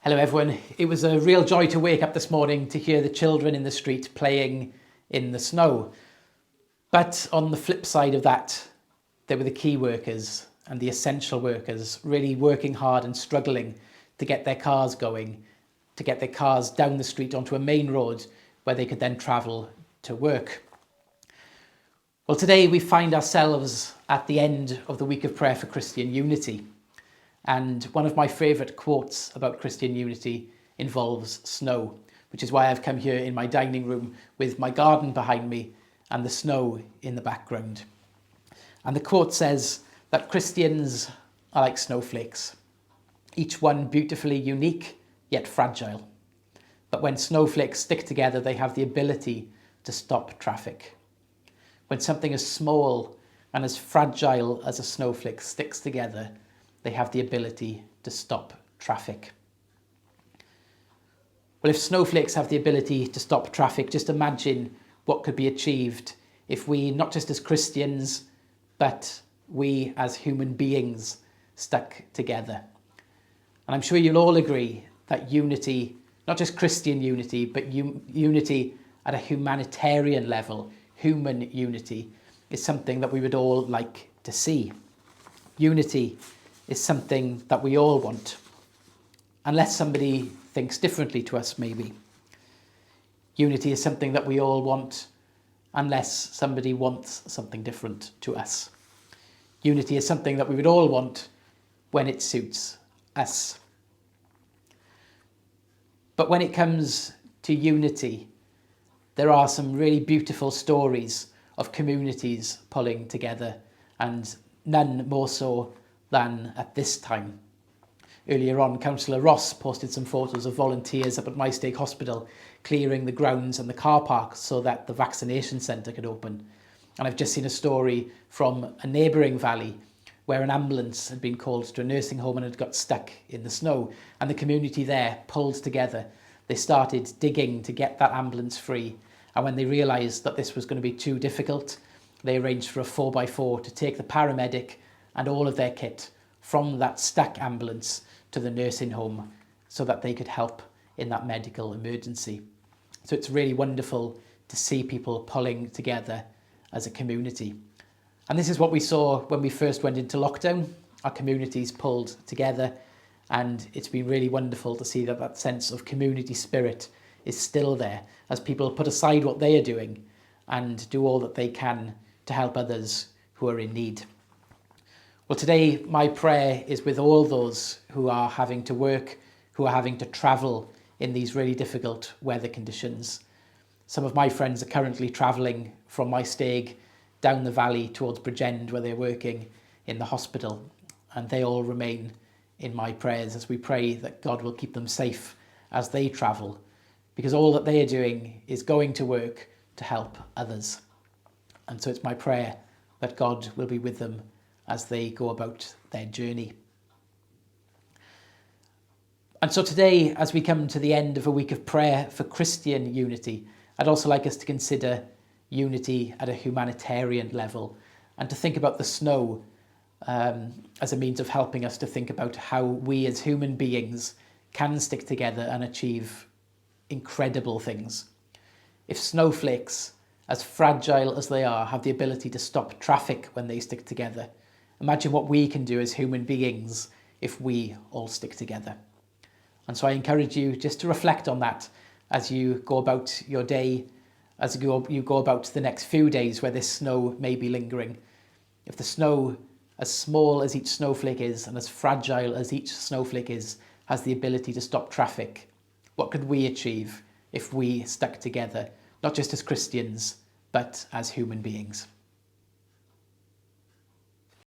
Hello everyone. It was a real joy to wake up this morning to hear the children in the street playing in the snow. But on the flip side of that, there were the key workers and the essential workers really working hard and struggling to get their cars going, to get their cars down the street onto a main road where they could then travel to work. Well, today we find ourselves at the end of the week of prayer for Christian unity. And one of my favourite quotes about Christian unity involves snow, which is why I've come here in my dining room with my garden behind me and the snow in the background. And the quote says that Christians are like snowflakes, each one beautifully unique yet fragile. But when snowflakes stick together, they have the ability to stop traffic. When something as small and as fragile as a snowflake sticks together, they have the ability to stop traffic. Well, if snowflakes have the ability to stop traffic, just imagine what could be achieved if we, not just as Christians, but we as human beings stuck together. And I'm sure you'll all agree that unity, not just Christian unity, but unity at a humanitarian level, human unity, is something that we would all like to see. Unity is something that we all want, unless somebody thinks differently to us, maybe. Unity is something that we all want, unless somebody wants something different to us. Unity is something that we would all want when it suits us. But when it comes to unity, there are some really beautiful stories of communities pulling together, and none more so than at this time. Earlier on, Councillor Ross posted some photos of volunteers up at My Stake Hospital clearing the grounds and the car park so that the vaccination centre could open. And I've just seen a story from a neighbouring valley where an ambulance had been called to a nursing home and had got stuck in the snow, and the community there pulled together. They started digging to get that ambulance free, and when they realised that this was going to be too difficult, they arranged for a 4x4 to take the paramedic and all of their kit from that stuck ambulance to the nursing home so that they could help in that medical emergency. So it's really wonderful to see people pulling together as a community. And this is what we saw when we first went into lockdown. Our communities pulled together, and it's been really wonderful to see that that sense of community spirit is still there as people put aside what they are doing and do all that they can to help others who are in need. Well, today my prayer is with all those who are having to work, who are having to travel in these really difficult weather conditions. Some of my friends are currently travelling from My Stake down the valley towards Bridgend, where they're working in the hospital, and they all remain in my prayers as we pray that God will keep them safe as they travel, because all that they are doing is going to work to help others. And so it's my prayer that God will be with them as they go about their journey. And so today, as we come to the end of a week of prayer for Christian unity, I'd also like us to consider unity at a humanitarian level and to think about the snow as a means of helping us to think about how we as human beings can stick together and achieve incredible things. If snowflakes, as fragile as they are, have the ability to stop traffic when they stick together, imagine what we can do as human beings if we all stick together. And so I encourage you just to reflect on that as you go about your day, as you go about the next few days where this snow may be lingering. If the snow, as small as each snowflake is and as fragile as each snowflake is, has the ability to stop traffic, what could we achieve if we stuck together, not just as Christians, but as human beings?